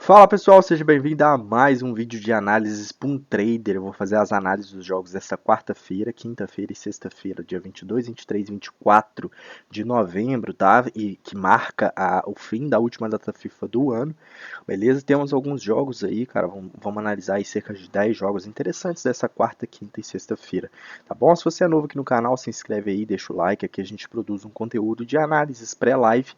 Fala pessoal, seja bem-vindo a mais um vídeo de análises para um trader. Eu vou fazer as análises dos jogos desta quarta-feira, quinta-feira e sexta-feira, dia 22, 23 e 24 de novembro, tá? E que marca o fim da última data FIFA do ano, beleza? Temos alguns jogos aí, cara, vamos analisar aí cerca de 10 jogos interessantes dessa quarta, quinta e sexta-feira, tá bom? Se você é novo aqui no canal, se inscreve aí, deixa o like, aqui a gente produz um conteúdo de análises pré-live,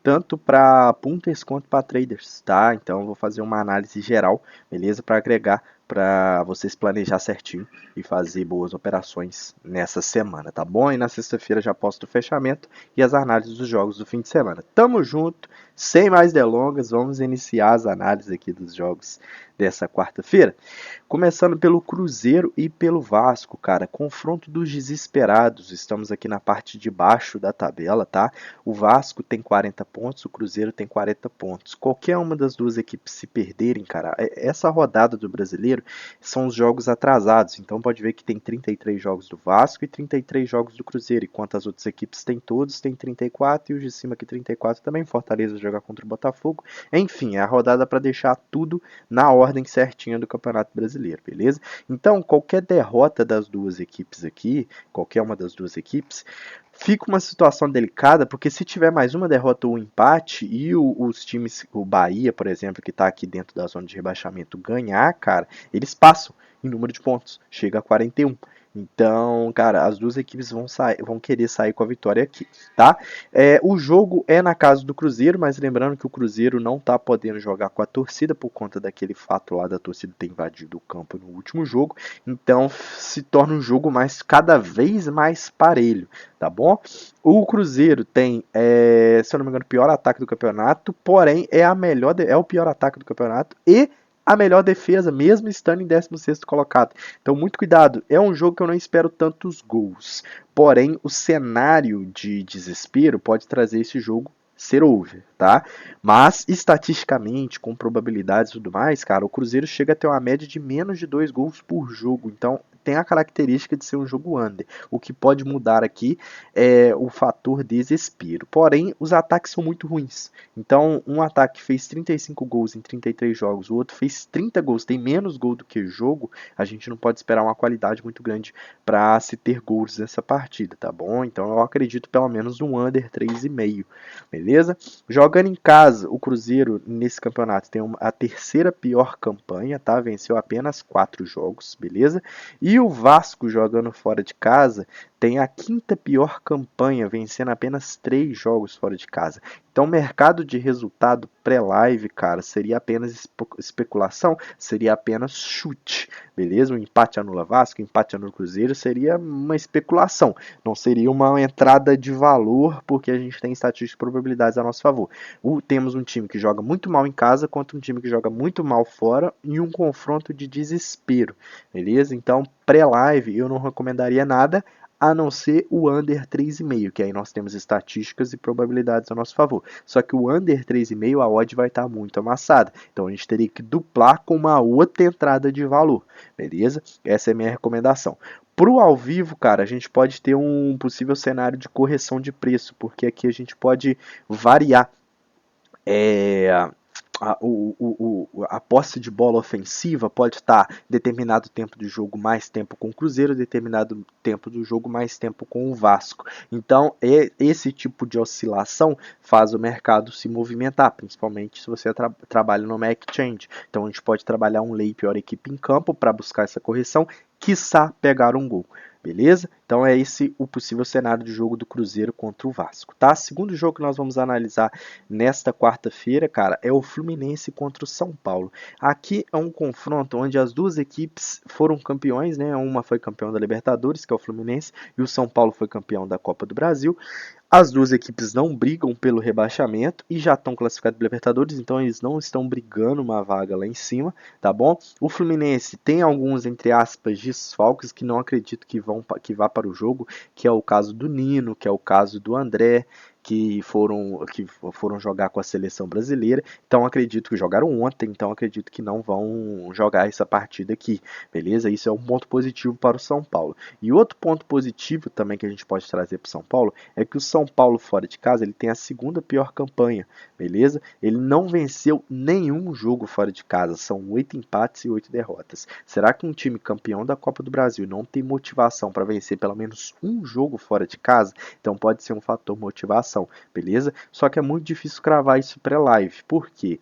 tanto para punters quanto para traders, tá? Então eu vou fazer uma análise geral, beleza? Para agregar para vocês planejar certinho e fazer boas operações nessa semana, tá bom? E na sexta-feira já posto o fechamento e as análises dos jogos do fim de semana. Tamo junto, sem mais delongas, vamos iniciar as análises aqui dos jogos dessa quarta-feira. Começando pelo Cruzeiro e pelo Vasco, cara. Confronto dos desesperados. Estamos aqui na parte de baixo da tabela, tá? O Vasco tem 40 pontos, o Cruzeiro tem 40 pontos. Qualquer uma das duas equipes se perderem, cara, essa rodada do Brasileiro são os jogos atrasados. Então pode ver que tem 33 jogos do Vasco e 33 jogos do Cruzeiro, enquanto as outras equipes têm todos, tem 34 e os de cima aqui 34 também. Fortaleza jogar contra o Botafogo. Enfim, é a rodada para deixar tudo na ordem certinha do Campeonato Brasileiro, beleza? Então, qualquer derrota das duas equipes aqui, qualquer uma das duas equipes, fica uma situação delicada, porque se tiver mais uma derrota ou um empate e os times, o Bahia, por exemplo, que está aqui dentro da zona de rebaixamento, ganhar, cara, eles passam em número de pontos, chega a 41. Então, cara, as duas equipes vão querer sair com a vitória aqui, tá? O jogo é na casa do Cruzeiro, mas lembrando que o Cruzeiro não tá podendo jogar com a torcida por conta daquele fato lá da torcida ter invadido o campo no último jogo. Então, se torna um jogo cada vez mais parelho, tá bom? O Cruzeiro tem, se eu não me engano, o pior ataque do campeonato, porém é o pior ataque do campeonato e a melhor defesa, mesmo estando em 16º colocado. Então, muito cuidado. É um jogo que eu não espero tantos gols. Porém, o cenário de desespero pode trazer esse jogo ser over, tá? Mas, estatisticamente, com probabilidades e tudo mais, cara, o Cruzeiro chega a ter uma média de menos de 2 gols por jogo. Então, tem a característica de ser um jogo under. O que pode mudar aqui é o fator desespero. Porém, os ataques são muito ruins. Então, um ataque fez 35 gols em 33 jogos, o outro fez 30 gols, tem menos gol do que jogo, a gente não pode esperar uma qualidade muito grande para se ter gols nessa partida, tá bom? Então, eu acredito pelo menos no under 3,5, beleza? Jogando em casa, o Cruzeiro nesse campeonato tem a terceira pior campanha, tá? Venceu apenas 4 jogos, beleza? E o Vasco jogando fora de casa tem a quinta pior campanha, vencendo apenas 3 jogos fora de casa. Então, o mercado de resultado pré-live, cara, seria apenas especulação, seria apenas chute, beleza? O empate anula Vasco, o empate anula Cruzeiro, seria uma especulação, não seria uma entrada de valor, porque a gente tem estatísticas e probabilidades a nosso favor. Temos um time que joga muito mal em casa contra um time que joga muito mal fora e um confronto de desespero, beleza? Então, pré-live, eu não recomendaria nada, a não ser o under 3,5, que aí nós temos estatísticas e probabilidades a nosso favor. Só que o under 3,5 a odd vai estar muito amassada. Então a gente teria que duplar com uma outra entrada de valor, beleza? Essa é a minha recomendação. Pro ao vivo, cara, a gente pode ter um possível cenário de correção de preço, porque aqui a gente pode variar a posse de bola ofensiva pode estar determinado tempo do jogo mais tempo com o Cruzeiro, determinado tempo do jogo mais tempo com o Vasco. Então, esse tipo de oscilação faz o mercado se movimentar, principalmente se você trabalha no exchange. Então, a gente pode trabalhar um lay pior equipe em campo para buscar essa correção, quiçá pegar um gol. Beleza? Então é esse o possível cenário de jogo do Cruzeiro contra o Vasco, tá? Segundo jogo que nós vamos analisar nesta quarta-feira, cara, é o Fluminense contra o São Paulo. Aqui é um confronto onde as duas equipes foram campeões, né? Uma foi campeão da Libertadores, que é o Fluminense, e o São Paulo foi campeão da Copa do Brasil. As duas equipes não brigam pelo rebaixamento e já estão classificados para Libertadores, então eles não estão brigando uma vaga lá em cima, tá bom? O Fluminense tem alguns, entre aspas, desfalques que não acredito que vá para o jogo, que é o caso do Nino, que é o caso do André, que foram jogar com a seleção brasileira. Então acredito que jogaram ontem, então acredito que não vão jogar essa partida aqui, beleza? Isso é um ponto positivo para o São Paulo. E outro ponto positivo também que a gente pode trazer para o São Paulo é que o São Paulo fora de casa ele tem a segunda pior campanha, beleza? Ele não venceu nenhum jogo fora de casa, são 8 empates e 8 derrotas. Será que um time campeão da Copa do Brasil não tem motivação para vencer pelo menos um jogo fora de casa? Então pode ser um fator motivação, beleza? Só que é muito difícil cravar isso pré-live, por quê?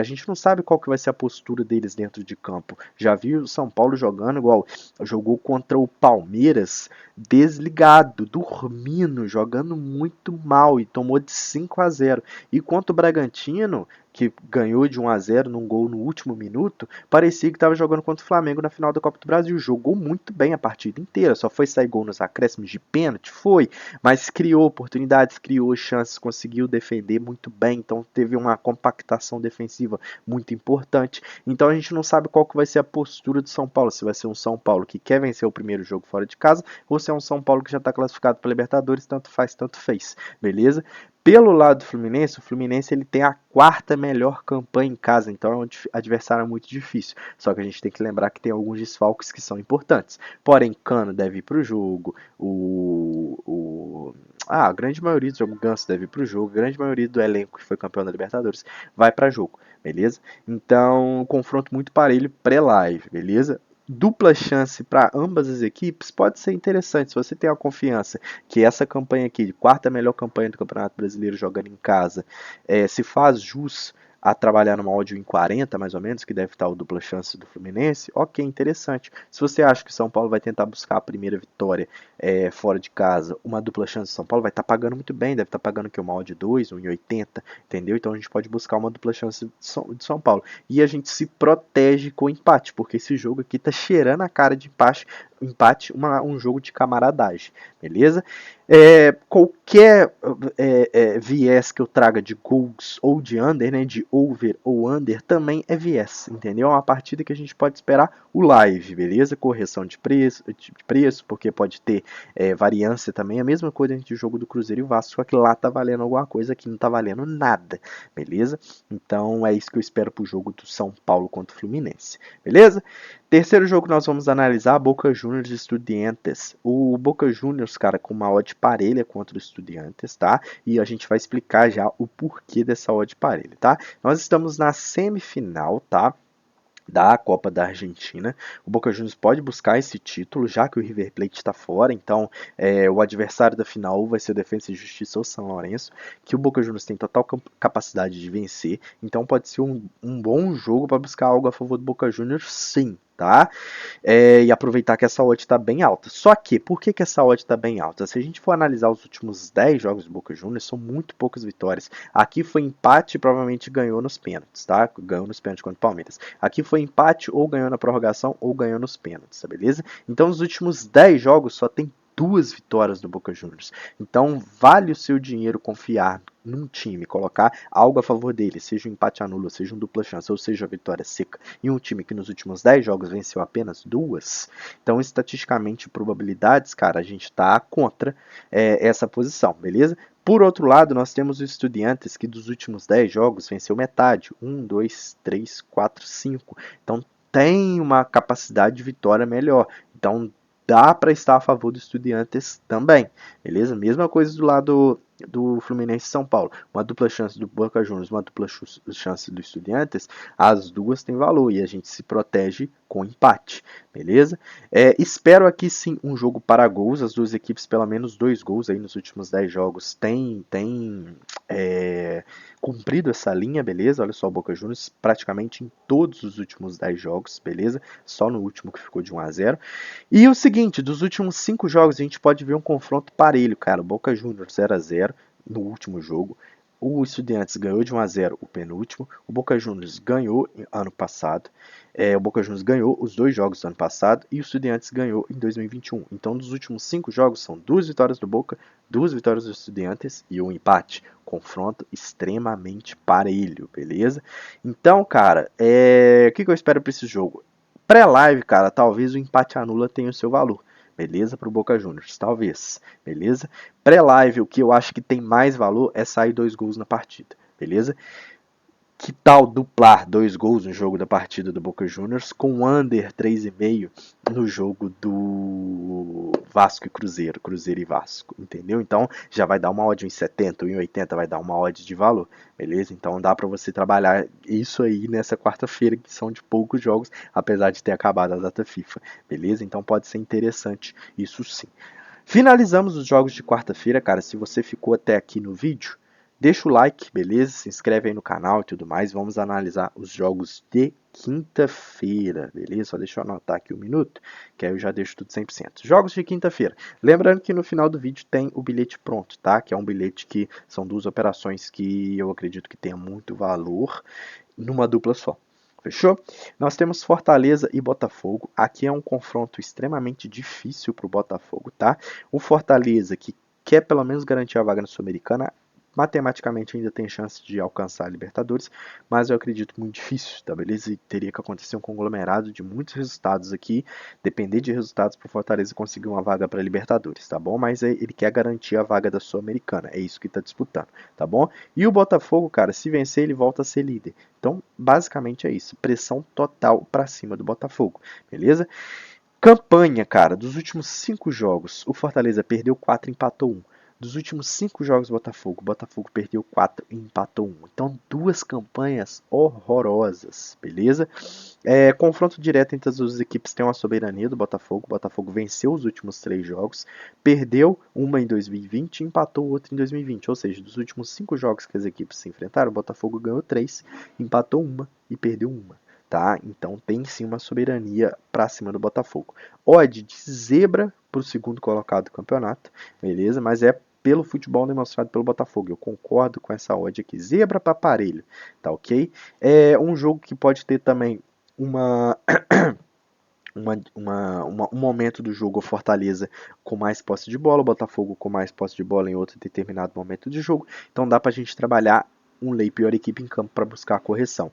A gente não sabe qual que vai ser a postura deles dentro de campo. Já viu o São Paulo jogando igual jogou contra o Palmeiras desligado, dormindo, jogando muito mal e tomou de 5-0. E contra o Bragantino, que ganhou de 1-0 num gol no último minuto, parecia que estava jogando contra o Flamengo na final da Copa do Brasil. Jogou muito bem a partida inteira, só foi sair gol nos acréscimos de pênalti, foi, mas criou oportunidades, criou chances, conseguiu defender muito bem, então teve uma compactação defensiva muito importante. Então a gente não sabe qual que vai ser a postura do São Paulo, se vai ser um São Paulo que quer vencer o primeiro jogo fora de casa, ou se é um São Paulo que já está classificado para Libertadores, tanto faz, tanto fez, beleza? Pelo lado do Fluminense, o Fluminense ele tem a quarta melhor campanha em casa, então é um adversário muito difícil. Só que a gente tem que lembrar que tem alguns desfalques que são importantes. Porém, Cano deve ir para o jogo, a grande maioria do jogo, Ganso deve ir para o jogo, a grande maioria do elenco que foi campeão da Libertadores vai para jogo, beleza? Então, um confronto muito parelho pré-live, beleza? Dupla chance para ambas as equipes pode ser interessante. Se você tem a confiança que essa campanha aqui, de quarta melhor campanha do Campeonato Brasileiro jogando em casa, se faz jus a trabalhar numa odd em 40, mais ou menos, que deve estar o dupla chance do Fluminense, ok, interessante. Se você acha que o São Paulo vai tentar buscar a primeira vitória fora de casa, uma dupla chance do São Paulo vai estar pagando muito bem, deve estar pagando aqui uma odd 2, 1,80, entendeu? Então a gente pode buscar uma dupla chance de São Paulo. E a gente se protege com o empate, porque esse jogo aqui tá cheirando a cara de empate, um jogo de camaradagem, beleza? Qualquer viés que eu traga de gols ou de under, né, de over ou under, também é viés, entendeu? É uma partida que a gente pode esperar o live, beleza? Correção de preço, porque pode ter variância também, a mesma coisa entre o jogo do Cruzeiro e o Vasco, só que lá tá valendo alguma coisa, aqui não tá valendo nada, beleza? Então é isso que eu espero pro jogo do São Paulo contra o Fluminense, beleza? Terceiro jogo que nós vamos analisar, Boca Juniors e Estudiantes. O Boca Juniors, cara, com uma odd parelha contra o Estudiantes, tá? E a gente vai explicar já o porquê dessa odd parelha, tá? Nós estamos na semifinal, tá? Da Copa da Argentina. O Boca Juniors pode buscar esse título, já que o River Plate está fora, então o adversário da final vai ser o Defensa e Justiça ou São Lourenço, que o Boca Juniors tem total capacidade de vencer, então pode ser um bom jogo para buscar algo a favor do Boca Juniors, sim, tá? E aproveitar que essa odd está bem alta. Só que, por que essa odd está bem alta? Se a gente for analisar os últimos 10 jogos do Boca Juniors, são muito poucas vitórias. Aqui foi empate e provavelmente ganhou nos pênaltis, tá? Ganhou nos pênaltis contra o Palmeiras. Aqui foi empate ou ganhou na prorrogação ou ganhou nos pênaltis, tá beleza? Então, nos últimos 10 jogos só tem 2 vitórias do Boca Juniors. Então, vale o seu dinheiro confiar num time, colocar algo a favor dele, seja um empate anulo, seja um dupla chance, ou seja a vitória seca, e um time que nos últimos 10 jogos venceu apenas 2, então estatisticamente, probabilidades, cara, a gente tá contra essa posição, beleza? Por outro lado, nós temos o Estudiantes, que dos últimos 10 jogos venceu metade, 1, 2, 3, 4, 5, então tem uma capacidade de vitória melhor, então dá para estar a favor do Estudiantes também, beleza? Mesma coisa do lado do Fluminense e São Paulo. Uma dupla chance do Boca Juniors, uma dupla chance do Estudiantes, as duas têm valor e a gente se protege com empate, beleza? Espero aqui sim um jogo para gols, as duas equipes pelo menos 2 gols aí nos últimos 10 jogos têm cumprido essa linha, beleza? Olha só, o Boca Juniors praticamente em todos os últimos 10 jogos, beleza? Só no último que ficou de 1-0. E o seguinte, dos últimos 5 jogos a gente pode ver um confronto parelho, cara. Boca Juniors 0-0 no último jogo. O Estudiantes ganhou de 1-0 o penúltimo. O Boca Juniors ganhou ano passado. O Boca Juniors ganhou os 2 jogos do ano passado e o Estudiantes ganhou em 2021. Então, dos últimos 5 jogos, são 2 vitórias do Boca, 2 vitórias do Estudiantes e um empate. Confronto extremamente parelho, beleza? Então, cara, o que eu espero para esse jogo? Pré-live, cara, talvez o empate anula tenha o seu valor. beleza? Para o Boca Juniors, talvez, beleza? Pré-live, o que eu acho que tem mais valor é sair 2 gols na partida, beleza? Que tal duplar 2 gols no jogo da partida do Boca Juniors com under 3,5 no jogo do Vasco e Cruzeiro, Cruzeiro e Vasco, entendeu? Então já vai dar uma odd em 70, em 80 vai dar uma odd de valor, beleza? Então dá para você trabalhar isso aí nessa quarta-feira, que são de poucos jogos, apesar de ter acabado a data FIFA, beleza? Então pode ser interessante isso sim. Finalizamos os jogos de quarta-feira, cara. Se você ficou até aqui no vídeo, deixa o like, beleza? Se inscreve aí no canal e tudo mais. Vamos analisar os jogos de quinta-feira, beleza? Só deixa eu anotar aqui um minuto, que aí eu já deixo tudo 100%. Jogos de quinta-feira. Lembrando que no final do vídeo tem o bilhete pronto, tá? Que é um bilhete que são 2 operações que eu acredito que tenha muito valor numa dupla só. Fechou? Nós temos Fortaleza e Botafogo. Aqui é um confronto extremamente difícil para o Botafogo, tá? O Fortaleza, que quer pelo menos garantir a vaga na Sul-Americana, matematicamente ainda tem chance de alcançar a Libertadores, mas eu acredito muito difícil, tá beleza? E teria que acontecer um conglomerado de muitos resultados aqui, depender de resultados para o Fortaleza conseguir uma vaga para a Libertadores, tá bom? Mas ele quer garantir a vaga da Sul-Americana, é isso que está disputando, tá bom? E o Botafogo, cara, se vencer ele volta a ser líder. Então, basicamente é isso, pressão total para cima do Botafogo, beleza? Campanha, cara, dos últimos 5 jogos, o Fortaleza perdeu 4 e empatou 1. Dos últimos 5 jogos do Botafogo, o Botafogo perdeu 4 e empatou 1. Então, 2 campanhas horrorosas, beleza? Confronto direto entre as duas equipes tem uma soberania do Botafogo. O Botafogo venceu os últimos 3 jogos, perdeu uma em 2020 e empatou outra em 2020. Ou seja, dos últimos 5 jogos que as equipes se enfrentaram, o Botafogo ganhou 3, empatou uma e perdeu uma. Tá? Então tem sim uma soberania para cima do Botafogo. Odd de zebra para o segundo colocado do campeonato, beleza? Mas é pelo futebol demonstrado pelo Botafogo. Eu concordo com essa odd aqui. Zebra para aparelho, tá ok? É um jogo que pode ter também uma um momento do jogo, o Fortaleza com mais posse de bola, o Botafogo com mais posse de bola em outro determinado momento de jogo. Então dá para a gente trabalhar um lei pior equipe em campo para buscar a correção.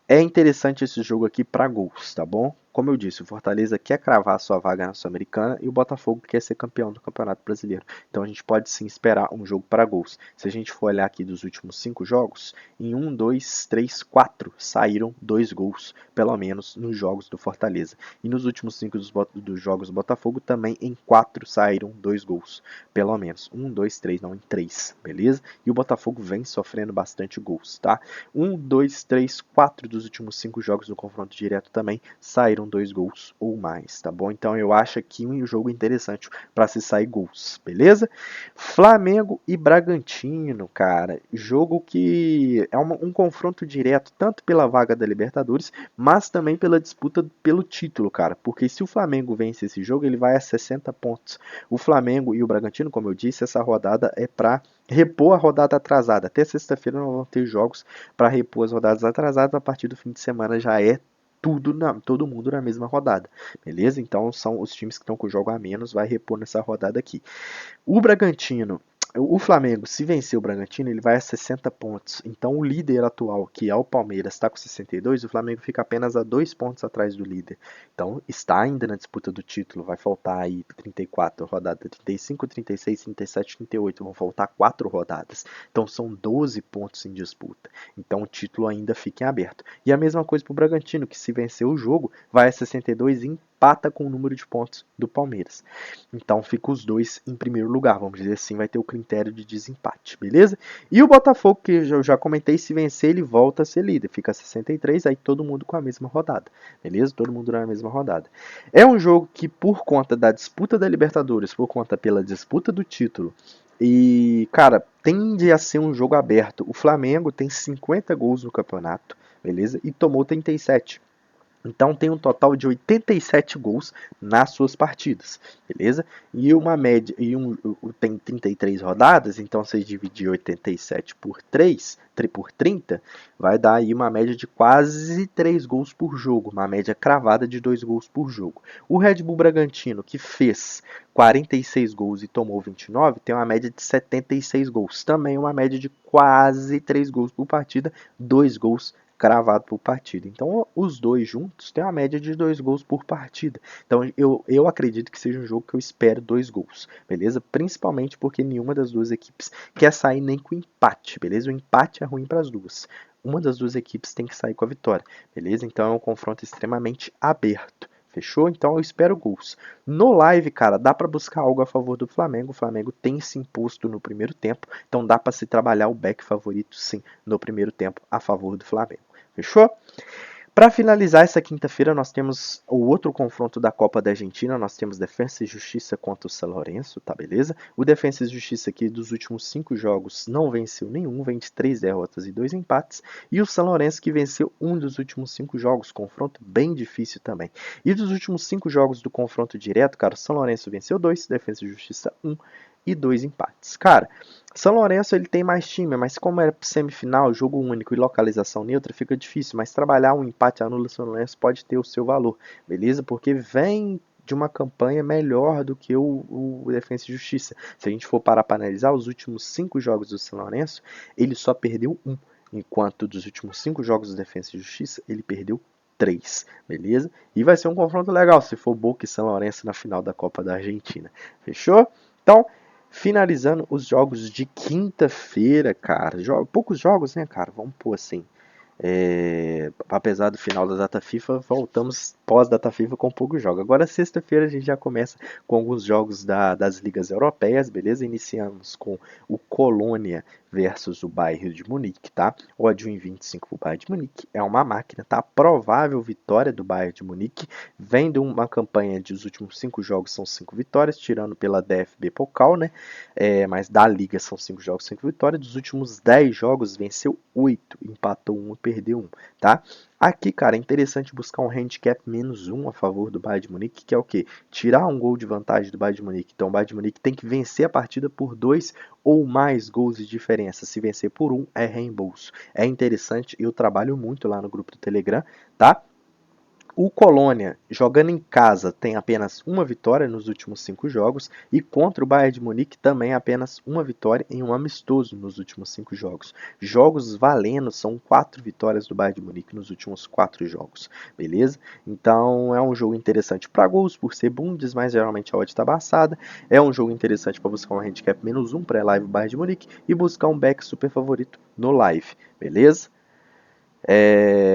É interessante esse jogo aqui para gols, tá bom? Como eu disse, o Fortaleza quer cravar a sua vaga na Sul-Americana e o Botafogo quer ser campeão do Campeonato Brasileiro. Então a gente pode sim esperar um jogo para gols. Se a gente for olhar aqui dos últimos 5 jogos, em 1, 2, 3, 4 saíram 2 gols, pelo menos nos jogos do Fortaleza. E nos últimos 5 dos jogos do Botafogo, também em 4 saíram 2 gols, pelo menos. 1, 2, 3, não, em 3, beleza? E o Botafogo vem sofrendo bastante gols, tá? 1, 2, 3, 4 dos últimos 5 jogos do confronto direto também saíram 2 gols ou mais, tá bom? Então eu acho aqui um jogo interessante para se sair gols, beleza? Flamengo e Bragantino, cara, jogo que é um confronto direto tanto pela vaga da Libertadores, mas também pela disputa pelo título, cara, porque se o Flamengo vence esse jogo, ele vai a 60 pontos. O Flamengo e o Bragantino, como eu disse, essa rodada é para repor a rodada atrasada. Até sexta-feira não vão ter jogos para repor as rodadas atrasadas. A partir do fim de semana já é todo mundo na mesma rodada, beleza? Então são os times que estão com o jogo a menos, vai repor nessa rodada aqui. O Bragantino, o Flamengo, se vencer o Bragantino, ele vai a 60 pontos. Então o líder atual, que é o Palmeiras, está com 62, o Flamengo fica apenas a 2 pontos atrás do líder. Então está ainda na disputa do título, vai faltar aí 34 rodadas, 35, 36, 37, 38, vão faltar 4 rodadas. Então são 12 pontos em disputa. Então o título ainda fica em aberto. E a mesma coisa para o Bragantino, que se vencer o jogo, vai a 62 e empata com o número de pontos do Palmeiras. Então fica os dois em primeiro lugar, vamos dizer assim, vai ter o critério de desempate, beleza? E o Botafogo, que eu já comentei, se vencer ele volta a ser líder, fica 63, aí todo mundo com a mesma rodada, beleza? Todo mundo na mesma rodada. É um jogo que por conta da disputa da Libertadores, por conta pela disputa do título, e, cara, tende a ser um jogo aberto. O Flamengo tem 50 gols no campeonato, beleza? E tomou 37. Então tem um total de 87 gols nas suas partidas, beleza? E uma média, tem 33 rodadas, então se dividir 87 por 3, por 30, vai dar aí uma média de quase 3 gols por jogo, uma média cravada de 2 gols por jogo. O Red Bull Bragantino, que fez 46 gols e tomou 29, tem uma média de 76 gols, também uma média de quase 3 gols por partida, 2 gols cravado por partida. Então, os dois juntos têm uma média de 2 gols por partida. Então, eu acredito que seja um jogo que eu espero 2 gols, beleza? Principalmente porque nenhuma das duas equipes quer sair nem com empate, beleza? O empate é ruim para as duas. Uma das duas equipes tem que sair com a vitória, beleza? Então, é um confronto extremamente aberto. Fechou? Então eu espero gols. No live, cara, dá para buscar algo a favor do Flamengo. O Flamengo tem se imposto no primeiro tempo, então dá para se trabalhar o back favorito sim no primeiro tempo a favor do Flamengo. Fechou? Para finalizar essa quinta-feira, nós temos o outro confronto da Copa da Argentina. Nós temos Defensa e Justiça contra o São Lourenço, tá beleza? O Defensa e Justiça aqui dos últimos 5 jogos não venceu nenhum, vem de 3 derrotas e 2 empates. E o São Lourenço que venceu um dos últimos 5 jogos, confronto bem difícil também. E dos últimos 5 jogos do confronto direto, cara, o São Lourenço venceu 2, Defensa e Justiça 1 e 2 empates. Cara, São Lourenço ele tem mais time, mas como é semifinal, jogo único e localização neutra, fica difícil. Mas trabalhar um empate anula São Lourenço pode ter o seu valor, beleza? Porque vem de uma campanha melhor do que o Defensa e Justiça. Se a gente for parar para analisar, os últimos 5 jogos do São Lourenço, ele só perdeu um, enquanto dos últimos 5 jogos do Defensa e Justiça, ele perdeu 3, beleza? E vai ser um confronto legal se for Boca e São Lourenço na final da Copa da Argentina. Fechou? Então, finalizando os jogos de quinta-feira, cara. Poucos jogos, né, cara? Vamos pôr assim. Apesar do final da data FIFA, voltamos pós-data FIFA com poucos jogos. Agora, sexta-feira, a gente já começa com alguns jogos das ligas europeias, beleza? Iniciamos com o Colônia versus o Bayern de Munique, tá? Odd 1,25 para o Bayern de Munique. É uma máquina, tá? Provável vitória do Bayern de Munique. Vem de uma campanha dos últimos 5 jogos, são 5 vitórias, tirando pela DFB Pokal, né? Mas da Liga são 5 jogos, 5 vitórias. Dos últimos 10 jogos, venceu 8, empatou 1 e perdeu 1, tá? Aqui, cara, é interessante buscar um handicap -1 a favor do Bayern de Munique, que é o quê? Tirar um gol de vantagem do Bayern de Munique. Então o Bayern de Munique tem que vencer a partida por 2 ou mais gols de diferença. Se vencer por 1, é reembolso. É interessante, eu trabalho muito lá no grupo do Telegram, tá? O Colônia, jogando em casa, tem apenas uma vitória nos últimos 5 jogos e contra o Bayern de Munique também apenas uma vitória em um amistoso nos últimos 5 jogos. Jogos valendo são 4 vitórias do Bayern de Munique nos últimos 4 jogos, beleza? Então é um jogo interessante para gols por ser bundes, mas geralmente a odd está passada. É um jogo interessante para buscar um handicap -1 pré-live Bayern de Munique e buscar um back super favorito no live, beleza?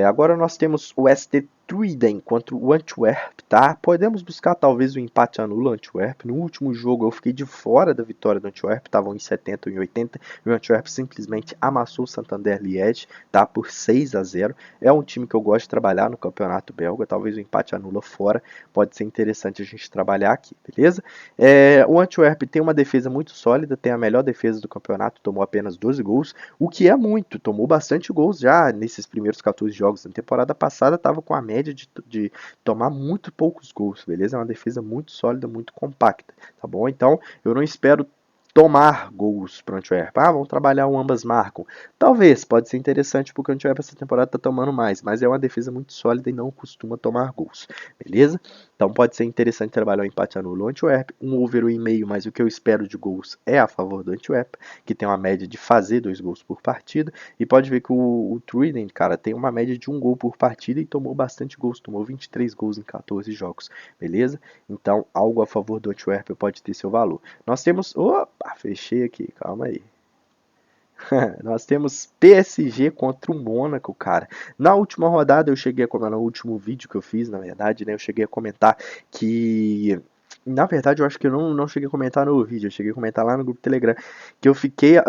Agora nós temos o ST Truiden contra o Antwerp, tá? Podemos buscar talvez o empate anula o Antwerp. No último jogo eu fiquei de fora da vitória do Antwerp, estavam em 70 e 80, e o Antwerp simplesmente amassou o Santander Liège, tá? Por 6-0. É um time que eu gosto de trabalhar no campeonato belga, talvez o empate anula fora, pode ser interessante a gente trabalhar aqui, beleza? O Antwerp tem uma defesa muito sólida, tem a melhor defesa do campeonato, tomou apenas 12 gols, o que é muito, tomou bastante gols já nesses primeiros 14 jogos. Na temporada passada estava com a média de tomar muito poucos gols, beleza? É uma defesa muito sólida, muito compacta, tá bom? Então eu não espero tomar gols para o Antwerp. Vamos trabalhar o ambas marcam. Talvez, pode ser interessante porque o Antwerp essa temporada está tomando mais, mas é uma defesa muito sólida e não costuma tomar gols, beleza? Então pode ser interessante trabalhar o empate anula o Antwerp, um over 1,5, mas o que eu espero de gols é a favor do Antwerp, que tem uma média de fazer 2 gols por partida, e pode ver que o Trident, cara, tem uma média de 1 gol por partida e tomou bastante gols, tomou 23 gols em 14 jogos, beleza? Então algo a favor do Antwerp pode ter seu valor. Nós temos... Opa, fechei aqui, calma aí. Nós temos PSG contra o Mônaco, cara. Na última rodada eu cheguei a comentar, no último vídeo que eu fiz, na verdade, né, eu cheguei a comentar que... Na verdade, eu acho que eu não cheguei a comentar no vídeo, eu cheguei a comentar lá no grupo Telegram, que eu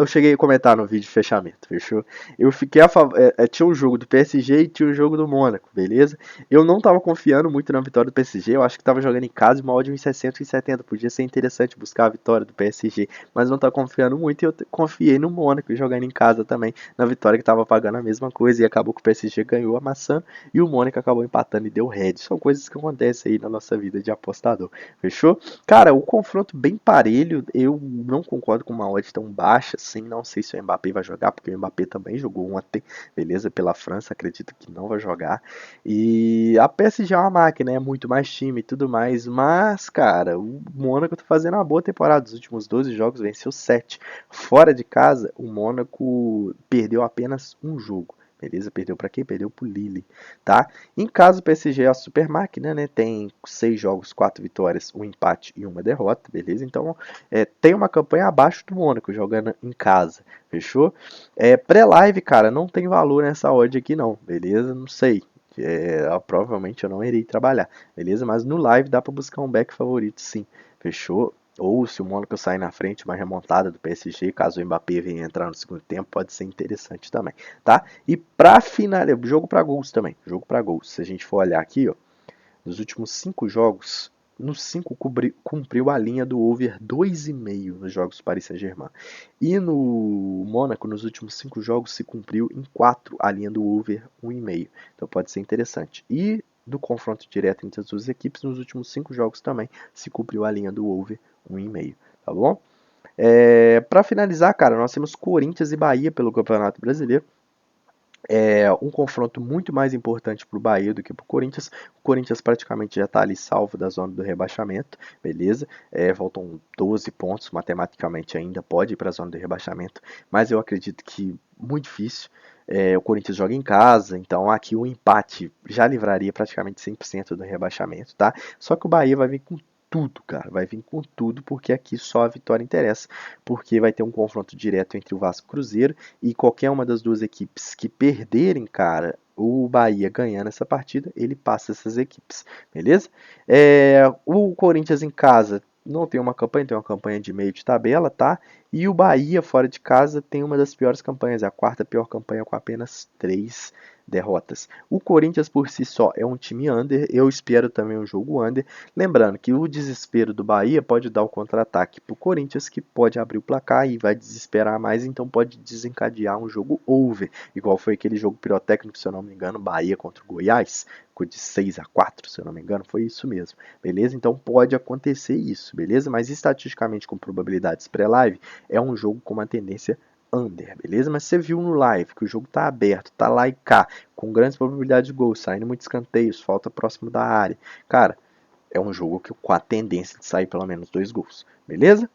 cheguei a comentar no vídeo de fechamento, fechou? Eu fiquei a favor, tinha um jogo do PSG e tinha um jogo do Mônaco, beleza? Eu não tava confiando muito na vitória do PSG, eu acho que tava jogando em casa e uma odd em 60 e 70, podia ser interessante buscar a vitória do PSG, mas não tava confiando muito e eu confiei no Mônaco jogando em casa também, na vitória que tava pagando a mesma coisa e acabou que o PSG ganhou amassando e o Mônaco acabou empatando e deu head. São coisas que acontecem aí na nossa vida de apostador, fechou? Cara, o confronto bem parelho, eu não concordo com uma odd tão baixa assim, não sei se o Mbappé vai jogar, porque o Mbappé também jogou ontem, beleza, pela França, acredito que não vai jogar, e a PSG é uma máquina, é muito mais time e tudo mais, mas, cara, o Mônaco tá fazendo uma boa temporada, dos últimos 12 jogos venceu 7, fora de casa, o Mônaco perdeu apenas um jogo, beleza? Perdeu para quem? Perdeu pro Lille, tá? Em casa, o PSG é a super máquina, né? Tem 6 jogos, 4 vitórias, um empate e uma derrota, beleza? Então, tem uma campanha abaixo do Mônaco, jogando em casa, fechou? Pré-live, cara, não tem valor nessa odd aqui não, beleza? Não sei. Provavelmente eu não irei trabalhar, beleza? Mas no live dá para buscar um back favorito, sim, fechou? Ou se o Mônaco sair na frente, uma remontada do PSG, caso o Mbappé venha entrar no segundo tempo, pode ser interessante também, tá? E pra finalizar, jogo para gols também, jogo para gols. Se a gente for olhar aqui, ó, nos últimos 5 jogos, nos 5 cumpriu a linha do over 2,5 nos jogos do Paris Saint-Germain. E no Mônaco, nos últimos 5 jogos, se cumpriu em 4 a linha do over 1,5. Então pode ser interessante. E do confronto direto entre as duas equipes, nos últimos 5 jogos também se cumpriu a linha do over 1,5. Tá bom? Para finalizar, cara, nós temos Corinthians e Bahia pelo Campeonato Brasileiro. Um confronto muito mais importante para o Bahia do que para o Corinthians. O Corinthians praticamente já está ali salvo da zona do rebaixamento, beleza? Faltam 12 pontos, matematicamente ainda pode ir para a zona do rebaixamento, mas eu acredito que muito difícil. O Corinthians joga em casa, então aqui o empate já livraria praticamente 100% do rebaixamento, tá? Só que o Bahia vai vir com tudo, cara, vai vir com tudo, porque aqui só a vitória interessa, porque vai ter um confronto direto entre o Vasco e o Cruzeiro, e qualquer uma das duas equipes que perderem, cara, o Bahia ganhando essa partida, ele passa essas equipes, beleza? O Corinthians em casa não tem uma campanha de meio de tabela, tá? E o Bahia fora de casa tem uma das piores campanhas, a quarta pior campanha com apenas 3 derrotas. O Corinthians por si só é um time under, eu espero também um jogo under. Lembrando que o desespero do Bahia pode dar o contra-ataque para o Corinthians, que pode abrir o placar e vai desesperar mais, então pode desencadear um jogo over, igual foi aquele jogo pirotécnico, se eu não me engano, Bahia contra o Goiás, ficou de 6-4, se eu não me engano, foi isso mesmo, beleza? Então pode acontecer isso, beleza? Mas estatisticamente, com probabilidades pré-live, é um jogo com uma tendência under, beleza? Mas você viu no live que o jogo tá aberto, tá lá e cá, com grandes probabilidades de gol, saindo muitos escanteios, falta próximo da área. Cara, é um jogo com a tendência de sair pelo menos 2 gols, beleza?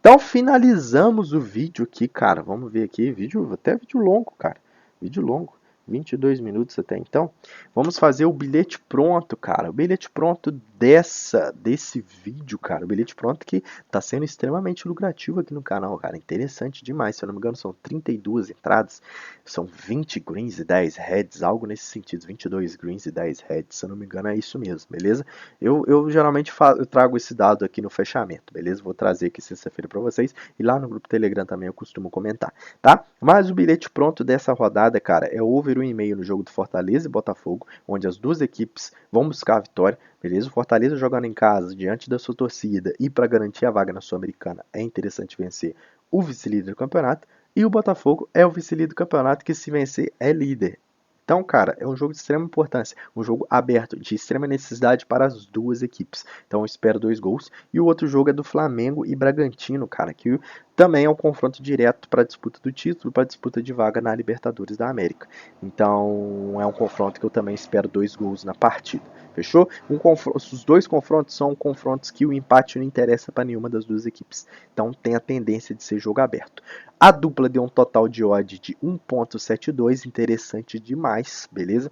Então finalizamos o vídeo aqui, cara. Vamos ver aqui, até vídeo longo, cara. Vídeo longo. 22 minutos até então. Vamos fazer o bilhete pronto, cara. O bilhete pronto desse vídeo, cara. O bilhete pronto que tá sendo extremamente lucrativo aqui no canal, cara. Interessante demais. Se eu não me engano, são 32 entradas. São 20 greens e 10 heads, algo nesse sentido. 22 greens e 10 heads. Se eu não me engano, é isso mesmo, beleza? Eu geralmente eu trago esse dado aqui no fechamento, beleza? Vou trazer aqui sexta-feira para vocês. E lá no grupo Telegram também eu costumo comentar, tá? Mas o bilhete pronto dessa rodada, cara, é over 1,5 no jogo do Fortaleza e Botafogo, onde as duas equipes vão buscar a vitória, beleza? O Fortaleza jogando em casa, diante da sua torcida e para garantir a vaga na Sul-Americana, é interessante vencer o vice-líder do campeonato. E o Botafogo é o vice-líder do campeonato que, se vencer, é líder. Então, cara, é um jogo de extrema importância, um jogo aberto, de extrema necessidade para as duas equipes. Então, eu espero 2 gols. E o outro jogo é do Flamengo e Bragantino, cara, que também é um confronto direto para a disputa do título, para a disputa de vaga na Libertadores da América. Então, é um confronto que eu também espero 2 gols na partida. Fechou? Os dois confrontos são confrontos que o empate não interessa para nenhuma das duas equipes. Então, tem a tendência de ser jogo aberto. A dupla deu um total de odd de 1,72, interessante demais, beleza?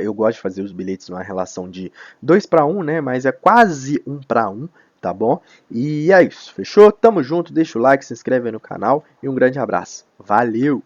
Eu gosto de fazer os bilhetes numa relação de 2 para 1, né? Mas é quase 1 para 1, tá bom? E é isso, fechou? Tamo junto, deixa o like, se inscreve aí no canal e um grande abraço. Valeu!